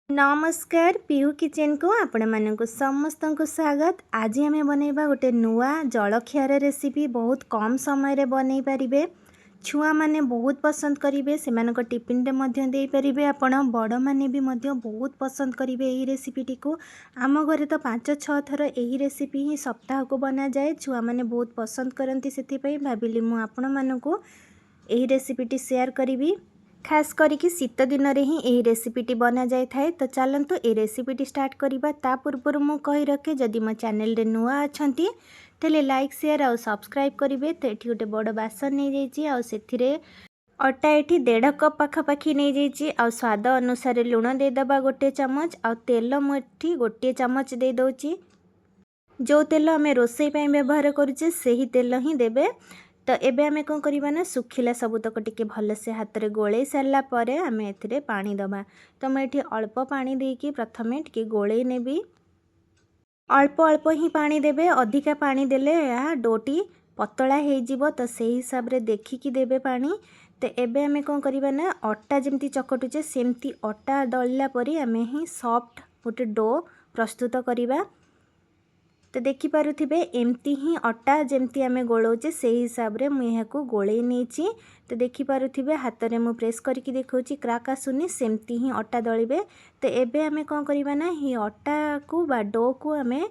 नमस्कार पिहू किचन को आपण मानक समस्त को स्वागत। आज आम बनैबा गोटे नुआ जलखियार रेसिपी बहुत कम समय रे बनै पारिबे। छुआ माने बहुत पसंद करिवे, सेमानक टिफिन रे मध्य देई परिबे। आपण बड़ माने भी मध्य बहुत पसंद करिवे एही रेसिपीटी को। आम घरे तो 5-6 थर एही रेसिपी ही सप्ताह को बना जाए। छुआ माने बहुत पसंद करती, सेति पई भाबिली मु आपण मानक एही रेसिपीटी शेयर करिवी। खास करके शीत दिन रे ही यही रेसिपीटी बना जाए थाए। तो चलतु ये रेसिपीटी स्टार्ट करवा। ता पूर्व मु कहि रखे जदि मो चैनल रे नुआ अछंती तेले लाइक शेयर और सब्सक्राइब करिवे। तो एठी गोटे बड़ बासन नहीं जाइए और सेथिरे अटा एठी 1.5 कप पाखापाखि नहीं जाइए और स्वाद अनुसार लुण देदेबा गोटे चमच और तेल मुठी गोटे चमच दे दउची। जो तेल आम रोसई पे व्यवहार करुचे सही तेल ही देबे। तो एबे आमे कौन करबा ना सुखिला सबुतक टिके भल से हाथ रे गोले सारला परे आमे एथिरे पानी दबा। तो मैं एठी अल्प पानी देकी प्रथमे टिके गोले नेबी। अल्प अल्प ही पानी देबे, अधिका पानी देले या डोटी पतला हो जिवो। तो सही हिसाब रे देखिकी देबे पानी। तो एबे आमे कौन करबा ना अटा जेमती चकटुचे सेमती अटा दळिला परी आमे ही सॉफ्ट गोटे डो प्रस्तुत करिबा। तो देखि पारुथिबे एमती ही अटा जेमती आमे गोलोचे से हिसाब रे मुझे को गोले नहीं। तो देखि पारुथिबे हाथ रे मु प्रेस करके देखौची क्राक आसुनी, सेमती ही अटा दळिबे। तो एबे आमे कौन करबा ना ही अटा को बा डो को आमे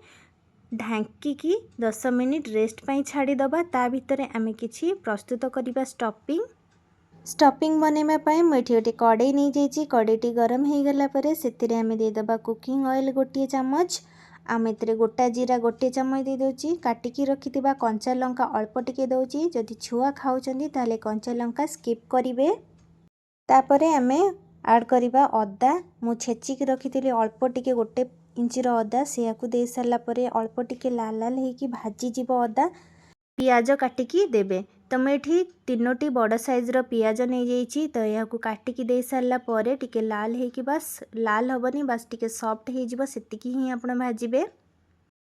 ढांकी की 10 मिनिट रेस्ट पाई छाड़ी दबा। ता भितरे आमे किछि प्रस्तुत करिबा स्टफिंग बनैबा पाई मुठी गोटे कड़ाई नहीं जाइए। कड़ाईटी गरम हो गला परे सेतिरे आमे दे दबा कुकिंग ऑयल गोटे चमच। आम एथिरे गोटा जीरा गोटे चमच दे दोची। काटिकी रखिथिबा कंचा लंका अल्प टिके दउची। जदि छुआ खाउचंदी ताले कंचा लंका स्किप करिवे। तापरे आमे ऐड करिबा अदा। मु छेचिकी रखिथिली अल्प टिके 1 इंचर अदा, सेयाकु दे सारला परे अल्प टिके लाल लाल हेकी भाजी जीवो अदा। पियाज काटिकी देबे। तो मैं ये 3टी बड़ साइज्र पियाज नहीं जाइए। तो यह काटिकी दे सारला परे टिके लाल हेकी, बस लाल हबनी, बस टिके सॉफ्ट हो जिवो सेतिकी ही आपण भाजिबे।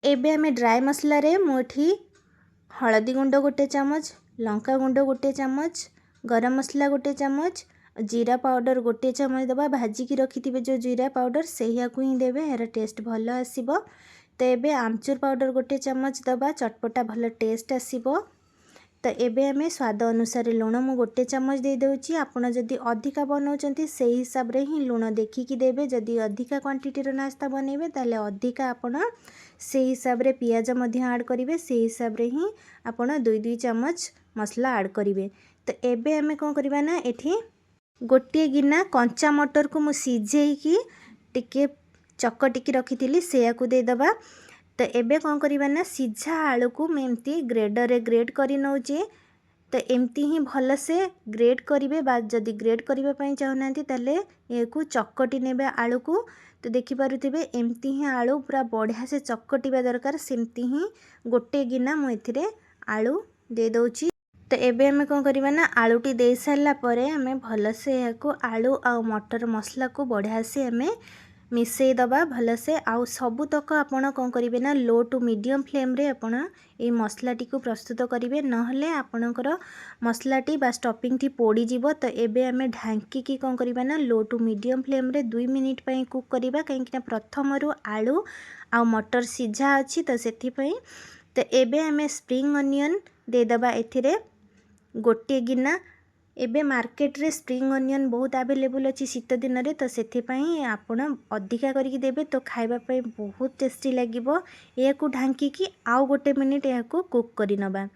एबे आमे ड्राई मसला रे मुठी हळदी गुंड गोटे चमच, लंका गुंड गोटे चमच, गरम मसला गोटे चमच, जीरा पाउडर गोटे चमच दबा। भाजिकी रखिथिबे जो जीरा पाउडर सेहिया को ही देबे, यार टेस्ट भल आसीबो। तो एबे आमचूर पाउडर गोटे चमच दबा, चटपटा भल टेस्ट आसीबो। तो एबे आमे स्वाद अनुसार लुण मु गोटे चमच दे दउची। आपण जदि अधिका बनाउचंती सेही हिसाब रे ही लुण देखिकी देबे। जदि अधिका क्वांटिटीर नास्ता बनेबे ताले अधिका आपण सेही हिसाब रे पियाज मध्य ऐड करिवे, सेही हिसाब रे ही आपण 2-2 चमच मसला ऐड करिवे। तो एबे आमे कोन करबा ना एठी गोटे गिना कंचा मटर को मु सिझेइकी टिके चकटिकी रखिथिली सेया को दे दबा। तो एबे कौन करबा ना सीझा आलू को एमती ग्रेडर रे ग्रेड करी नौचे। तो एमती ही भल से ग्रेड करिवे। बा जदि ग्रेड करबा पई चाहनांती ताले एको चकटी नेबे आलू को। तो देखि पारुथिबे एमती ही आलू पूरा बढ़िया से चकटिबा दरकार। सेमती ही गोटे गिना मु एथिरे आलू दे दउची। तो एबे हमें कौन करबा ना आलूटी दे सारला परे हमें भल से याको आलू आ मटर मसला को बढ़िया से हमें मिसई दबा भल से। आउ सबुतक आपण कौन करिवे ना लो टू मीडियम फ्लेम रे आपण ए मसलाटी को प्रस्तुत करिवे, नहले आपणकर मसलाटी बा स्टफिंग पोड़ी जीवो। तो एबे हमें ढांकी की कौन करबा ना लो टू मीडियम फ्लेम रे 2 मिनिट पई कुक करिबा, कहीं ना प्रथम रु आलू आ मटर सिझा अछि तो सेथि पई। तो एबे हमें स्प्रिंग अनियन दे दबा एथिरे गोटे गिना। एबे मार्केट रे स्प्रिंग अनियन बहुत अवेलेबल अच्छी शीत दिन रे। तो सेथिपाई आपण अधिका करके देबे तो खाइबा पई बहुत टेस्टी लागिबो। याकू ढांकी की आउ गोटे मिनिट याकू कुक करि नबा।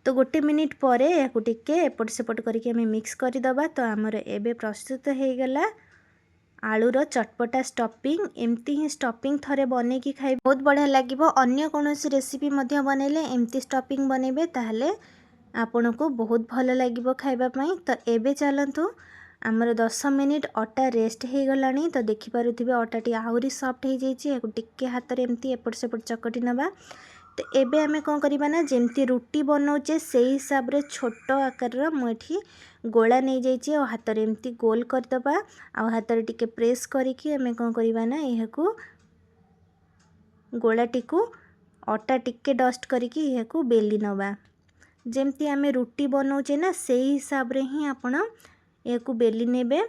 तो गोटे मिनिट परे याकू टिके एपट सेपट करके हमें मिक्स करि दबा। तो हमर एबे प्रस्तुत हो गला आलूर चटपटा स्टफिंग। एमती ही स्टफिंग थरे बने की खाइ बहुत बढ़िया लागिबो। अन्य कोनोसी रेसिपी मध्य बनेले एमती स्टफिंग बनेबे ताहले आपन को बहुत भल लगे खाइबा पई। तो एबे चलतु आमर 10 मिनिट अटा रेस्ट हो गलानी। तो देखि पारुथिबे अटाटी आहुरी सॉफ्ट हो जाइए। याकू टिके हाथ रे एमती एपट सेपट चकटी नबा। तो एबे आमे कौन करबा ना जेमती रुटी बनाउचे सेही हिसाब रे छोट आकार मुठी गोला नहीं जाइए और हाथ रे एमती गोल कर दबा। आ हाथ रे टिके प्रेस करिकी आमे कौन करबा ना यहकू गोलाटी को अटा टिके डस्ट करिकी यहकू बेली नबा। जेमती आमे रुटी बनाउचे ना सेही हिसाब रे ही आपण याकू बेली नेबे।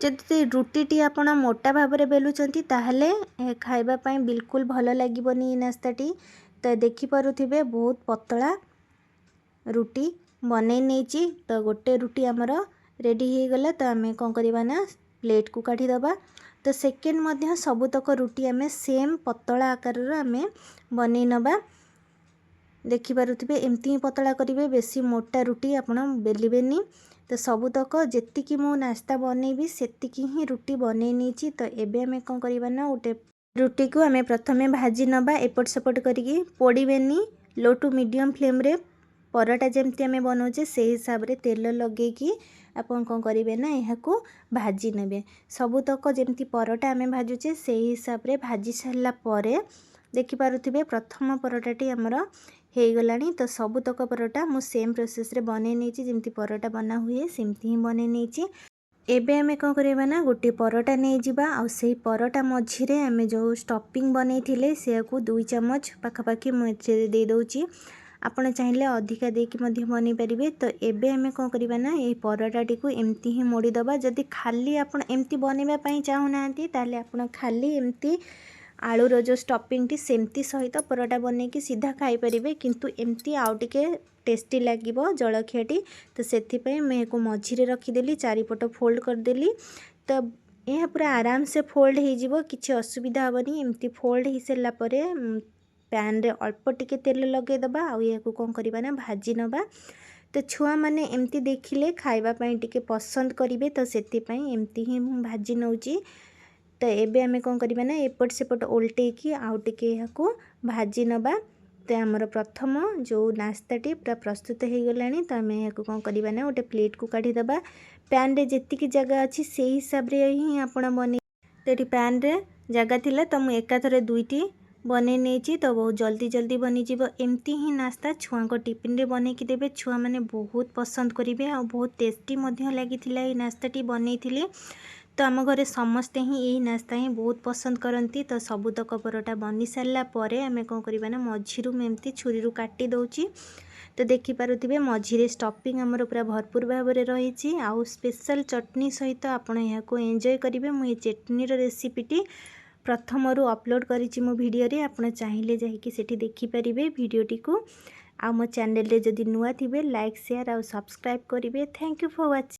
जदि रुटीटी आपण मोटा भाव में बेलुंट ताहले खाइबा पई बिल्कुल भल लगिबनी नास्ताटी। तो देखिपे बहुत पतला रुटी बनै नहीं। तो गोटे रुटी आमर रेडी हो गला। तो आम कौन करवा ना प्लेट को काढ़ीदबा। तो सेकेंड मध्य सबुतक रुटी आम सेम पतला आकार आम बनै नबा। देखिपे एमती ही पतला करेंगे, बेसी मोटा रुटी आपण बेलिबेनी। तो सबुतक जेतिकी मो नास्ता बनैबी सेतिकी ही रुटी बनै नहीं। तो एबे आम कौन करवा ना गोटे रुटी को आम प्रथमे भाजी नबा, एपट सेपट करिकी पोड़ीबेनी। लो टू मीडियम फ्लेम रे परोटा जमती आम बनाऊे से हिसाब रे तेल लगेगी आपन कौन करेंगे ना यहाँ भाजी ने। सबुतक जमती परोटा आम भाजुचे से हिसाब रे भाजी सारा पर देखिपे प्रथम परोटाटी आमर हो गलानी। तो सबुतक परोटा मु सेम प्रोसेस रे बनै नहीं, जमती परोटा बना हुए सेमती ही बनै नहीं। एबे आमे कौन करवा ना गोटे परोटा नहीं जावा आ से परोटा मझिरे आमे जो स्टफिंग बनै थिले से को 2 चम्मच पाखापाखि मुझे दे दउची। आपण चाहिए अधिका देकी मध्य बनै पारिबे। तो एबे आमे कौन करवा ना ये परोटाटी को एमती ही मोड़ी दबा। जदि खाली आपण एमती बनैबा पई चाहू नांती ताले आपण खाली एमती आलूर जो स्टफिंगटी सेमती सहित परोटा बनैकी सीधा खाई पारिबे। किंतु एमती आउ टिके टेस्टी लागिबो जलखियाटी। तो सेथिपई मैं को मझिरे रखीदेली, चारिपट फोल्ड करदेली। तो यह पूरा आराम से फोल्ड हो जिवो, किछि असुविधा हेबनी। एमती फोल्ड हो सारा परे पैन रे अल्प टिके तेल लगे दबा आ या को कौन करवा ना भाजी नबा। तो छुआ माने एमती देखिले खाइबा पई टिके पसंद करिवे। तो सेथिपई एमती ही भाजी नउची। तो एबे आमे कौन करवा ना एपट सेपट ओल्टेकी आउ टिके यहाँ भाजी नबा। तो आमर प्रथम जो नास्ताटी पूरा प्रस्तुत हो गलानी। तो आम यहाँ कौन करवा ना गोटे प्लेट को काढ़ीदबा। पैन रे जेतिकी जगह अच्छी से हिसाब रे ही आपण बने। तो पैन रे जगह थिला तो मु एकाथरे दुईटी बनै नहीं। तो बहुत जल्दी जल्दी बनी जीवो। एमती ही नास्ता छुआ को टिफिन रे बनै कि देबे, छुआ माने बहुत पसंद करेंगे आ बहुत टेस्टी मध्य लागिथिला ये नास्ताटी बनैथिली। तो आम घरे समस्ते ही यही नास्ता ही बहुत पसंद करती। तो सबुतक परोटा बनी सारा पर आम कौन करवा ना मझिरू एमती छुरी रू काटी दउची। तो देखिपे मझिरे स्टफिंग आमर पूरा भरपूर भाव में रही। आउ स्पेशल चटनी सहित आप एंजॉय करेंगे। मुझे चटनीर रेसिपीटी प्रथमरू अपलोड करिछि मो वीडियो रे, आपण चाहिए जाइए सेठी देखिपारे वीडियोटी को। आ मो चैनल रे जदि नुआ थिबे लाइक शेयर और सब्सक्राइब करेंगे। Thank you for watching.